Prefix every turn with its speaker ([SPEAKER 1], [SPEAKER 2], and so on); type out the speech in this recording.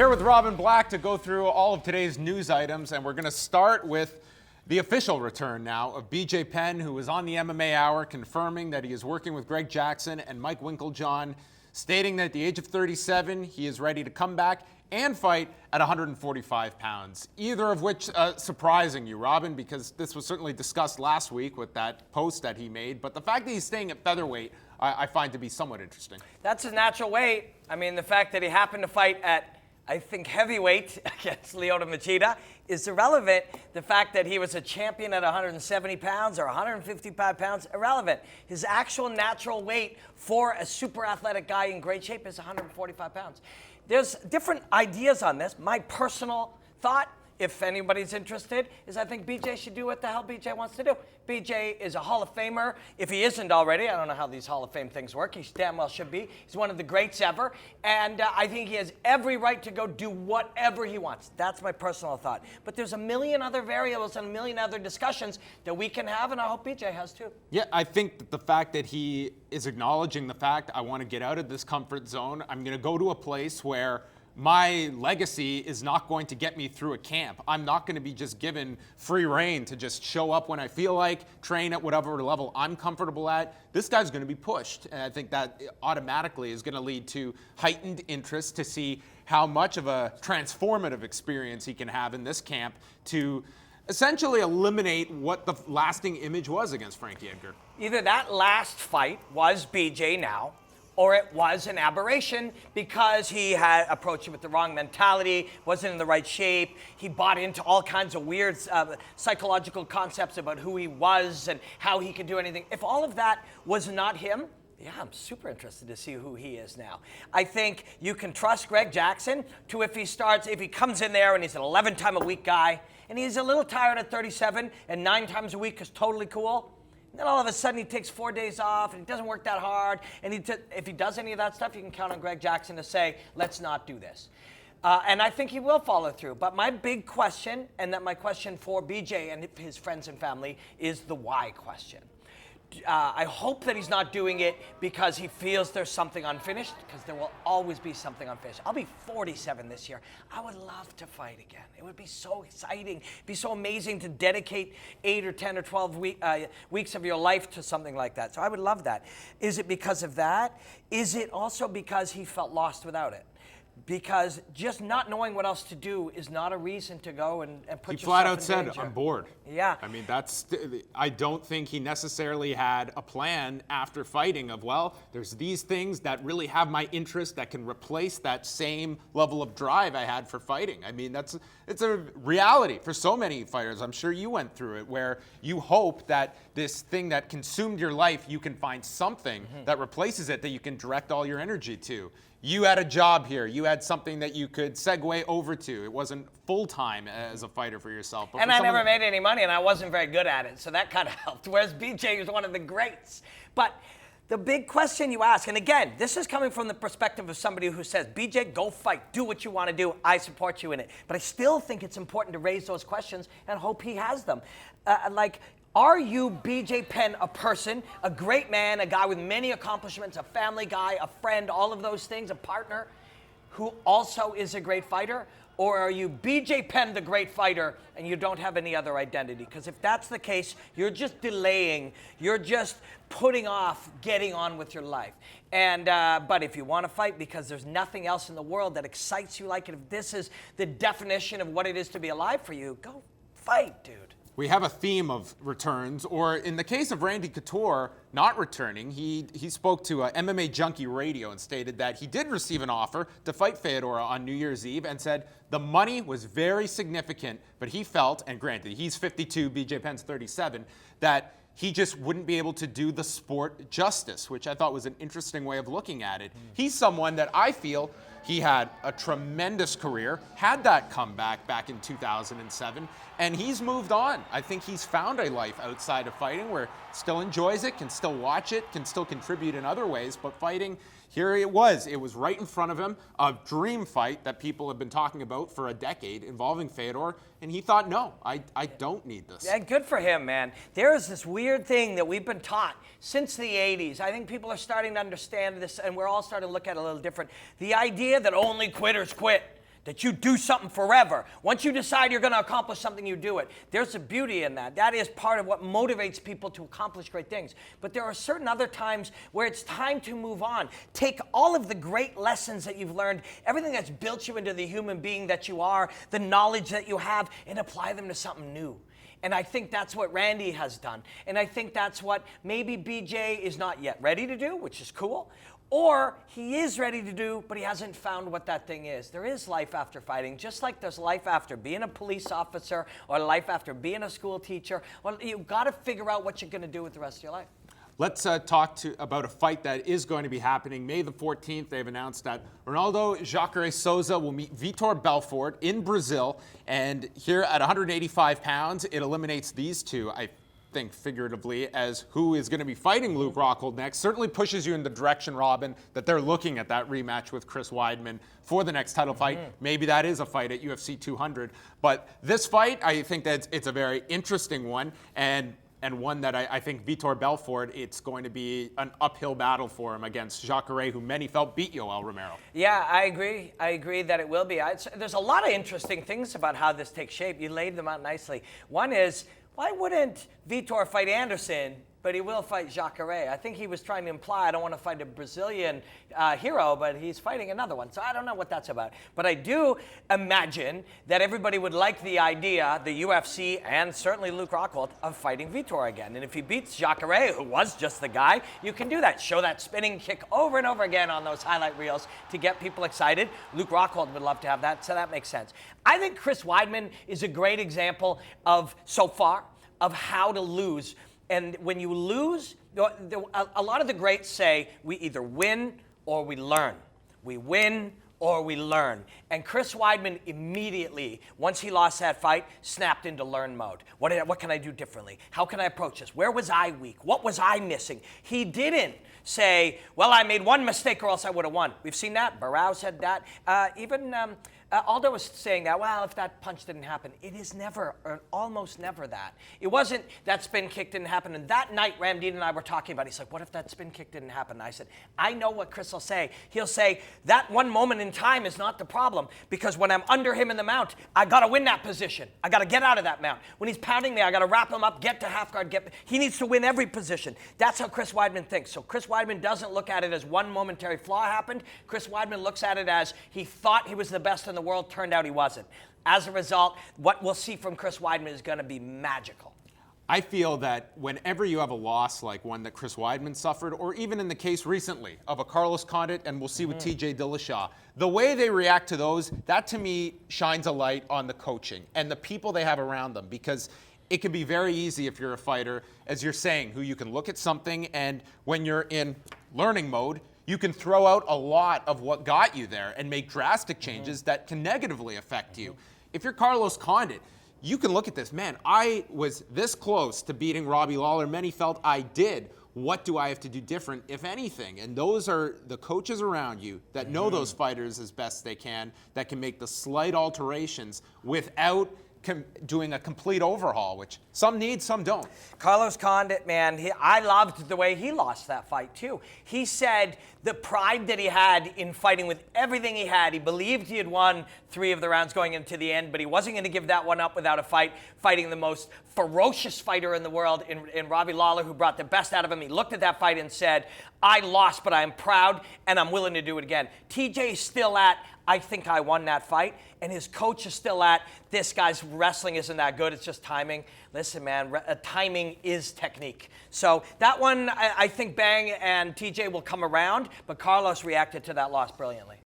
[SPEAKER 1] Here with Robin Black to go through all of today's news items, and we're going to start with the official return now of BJ Penn, who was on the MMA Hour confirming that he is working with Greg Jackson and Mike Winkeljohn, stating that at the age of 37, he is ready to come back and fight at 145 pounds. Either of which surprising you, Robin, because this was certainly discussed last week with that post that he made, but the fact that he's staying at featherweight, I find to be somewhat interesting.
[SPEAKER 2] That's his natural weight. I mean, the fact that he happened to fight at, I think, heavyweight against Lyoto Machida is irrelevant. The fact that he was a champion at 170 pounds or 155 pounds, irrelevant. His actual natural weight for a super athletic guy in great shape is 145 pounds. There's different ideas on this. My personal thought, if anybody's interested, is I think BJ should do what the hell BJ wants to do. BJ is a Hall of Famer. If he isn't already, I don't know how these Hall of Fame things work. He damn well should be. He's one of the greats ever. And I think he has every right to go do whatever he wants. That's my personal thought. But there's a million other variables and a million other discussions that we can have, and I hope BJ has too.
[SPEAKER 1] Yeah, I think that the fact that he is acknowledging the fact, I want to get out of this comfort zone. I'm going to go to a place where my legacy is not going to get me through a camp. I'm not going to be just given free reign to just show up when I feel like, train at whatever level I'm comfortable at. This guy's going to be pushed. And I think that automatically is going to lead to heightened interest to see how much of a transformative experience he can have in this camp to essentially eliminate what the lasting image was against Frankie Edgar.
[SPEAKER 2] Either that last fight was BJ now, or it was an aberration because he had approached it with the wrong mentality, wasn't in the right shape. He bought into all kinds of weird psychological concepts about who he was and how he could do anything. If all of that was not him, yeah, I'm super interested to see who he is now. I think you can trust Greg Jackson to if he comes in there and he's an 11-time-a-week guy and he's a little tired at 37 and 9 times a week is totally cool. Then all of a sudden he takes 4 days off and he doesn't work that hard. And if he does any of that stuff, you can count on Greg Jackson to say, let's not do this. And I think he will follow through. But my big question, and that my question for BJ and his friends and family, is the why question. I hope that he's not doing it because he feels there's something unfinished, because there will always be something unfinished. I'll be 47 this year. I would love to fight again. It would be so exciting. It'd be so amazing to dedicate 8 or 10 or 12 weeks of your life to something like that. So I would love that. Is it because of that? Is it also because he felt lost without it? Because just not knowing what else to do is not a reason to go and put yourself in danger. He
[SPEAKER 1] flat out said, I'm bored.
[SPEAKER 2] Yeah.
[SPEAKER 1] I mean, I don't think he necessarily had a plan after fighting of, well, there's these things that really have my interest that can replace that same level of drive I had for fighting. I mean, it's a reality for so many fighters. I'm sure you went through it where you hope that this thing that consumed your life, you can find something that replaces it that you can direct all your energy to. You had a job here. You had something that you could segue over to. It wasn't full-time as a fighter for yourself. But
[SPEAKER 2] and I never made any money, and I wasn't very good at it, so that kind of helped, whereas BJ was one of the greats. But the big question you ask, and again, this is coming from the perspective of somebody who says, BJ, go fight. Do what you want to do. I support you in it. But I still think it's important to raise those questions and hope he has them. Are you, BJ Penn, a person, a great man, a guy with many accomplishments, a family guy, a friend, all of those things, a partner, who also is a great fighter? Or are you BJ Penn, the great fighter, and you don't have any other identity? Because if that's the case, you're just delaying. You're just putting off getting on with your life. And but if you want to fight because there's nothing else in the world that excites you like it, if this is the definition of what it is to be alive for you, go fight, dude.
[SPEAKER 1] We have a theme of returns, or in the case of Randy Couture not returning, he spoke to MMA Junkie Radio and stated that he did receive an offer to fight Fedor on New Year's Eve and said the money was very significant, but he felt, and granted, he's 52, BJ Penn's 37, that he just wouldn't be able to do the sport justice, which I thought was an interesting way of looking at it. He's someone that I feel he had a tremendous career, had that comeback back in 2007, and he's moved on. I think he's found a life outside of fighting where still enjoys it, can still watch it, can still contribute in other ways, but fighting, here it was. It was right in front of him, a dream fight that people have been talking about for a decade involving Fedor, and he thought, no, I don't need this.
[SPEAKER 2] Yeah, good for him, man. There is this weird thing that we've been taught since the 80s. I think people are starting to understand this, and we're all starting to look at it a little different. The idea that only quitters quit. that you do something forever. Once you decide you're going to accomplish something, you do it. There's a beauty in that. That is part of what motivates people to accomplish great things. But there are certain other times where it's time to move on. Take all of the great lessons that you've learned, everything that's built you into the human being that you are, the knowledge that you have, and apply them to something new. And I think that's what Randy has done. And I think that's what maybe BJ is not yet ready to do, which is cool. Or he is ready to do, but he hasn't found what that thing is. There is life after fighting, just like there's life after being a police officer or life after being a school teacher. Well, you've got to figure out what you're going to do with the rest of your life.
[SPEAKER 1] Let's talk about a fight that is going to be happening May the 14th. They've announced that Ronaldo Jacare Souza will meet Fedor Belfort in Brazil. And here at 185 pounds, it eliminates these two, I think figuratively, as who is going to be fighting Luke Rockhold next. Certainly pushes you in the direction, Robin, that they're looking at that rematch with Chris Weidman for the next title fight. Maybe that is a fight at UFC 200. But this fight, I think that it's a very interesting one. And one that I think Fedor Belfort, it's going to be an uphill battle for him against Jacare, who many felt beat Yoel Romero.
[SPEAKER 2] Yeah, I agree. I agree that it will be. There's a lot of interesting things about how this takes shape. You laid them out nicely. One is, why wouldn't Vitor fight Anderson, but he will fight Jacare? I think he was trying to imply, I don't want to fight a Brazilian hero, but he's fighting another one. So I don't know what that's about. But I do imagine that everybody would like the idea, the UFC and certainly Luke Rockhold, of fighting Vitor again. And if he beats Jacare, who was just the guy, you can do that. Show that spinning kick over and over again on those highlight reels to get people excited. Luke Rockhold would love to have that, so that makes sense. I think Chris Weidman is a great example of, so far, of how to lose. And when you lose, a lot of the greats say we either win or we learn. We win or we learn. And Chris Weidman immediately, once he lost that fight, snapped into learn mode. What can I do differently? How can I approach this? Where was I weak? What was I missing? He didn't say, well, I made one mistake or else I would have won. We've seen that. Barao said that. Aldo was saying that, well, if that punch didn't happen. It is never, or almost never that. It wasn't that spin kick didn't happen. And that night, Ramdean and I were talking about it. He's like, what if that spin kick didn't happen? And I said, I know what Chris will say. He'll say, that one moment in time is not the problem, because when I'm under him in the mount, I got to win that position. I got to get out of that mount. When he's pounding me, I got to wrap him up, get to half guard, he needs to win every position. That's how Chris Weidman thinks. So Chris Weidman doesn't look at it as one momentary flaw happened. Chris Weidman looks at it as he thought he was the best in the world, turned out he wasn't. As a result, what we'll see from Chris Weidman is going to be magical.
[SPEAKER 1] I feel that whenever you have a loss like one that Chris Weidman suffered, or even in the case recently of a Carlos Condit, and we'll see with TJ Dillashaw, the way they react to those, that to me shines a light on the coaching and the people they have around them, because it can be very easy if you're a fighter, as you're saying, who you can look at something, and when you're in learning mode, you can throw out a lot of what got you there and make drastic changes that can negatively affect you. If you're Carlos Condit, you can look at this, man, I was this close to beating Robbie Lawler. Many felt I did. What do I have to do different, if anything? And those are the coaches around you that know those fighters as best they can, that can make the slight alterations without doing a complete overhaul, which some need, some don't.
[SPEAKER 2] Carlos Condit, man, I loved the way he lost that fight too. He said the pride that he had in fighting with everything he had, he believed he had won 3 of the rounds going into the end, but he wasn't going to give that one up without a fight, fighting the most ferocious fighter in the world in Robbie Lawler, who brought the best out of him. He looked at that fight and said, I lost, but I'm proud and I'm willing to do it again. TJ is still at, I think I won that fight, and his coach is still at, this guy's wrestling isn't that good, it's just timing. Listen, man, timing is technique. So that one, I think Bang and TJ will come around, but Carlos reacted to that loss brilliantly.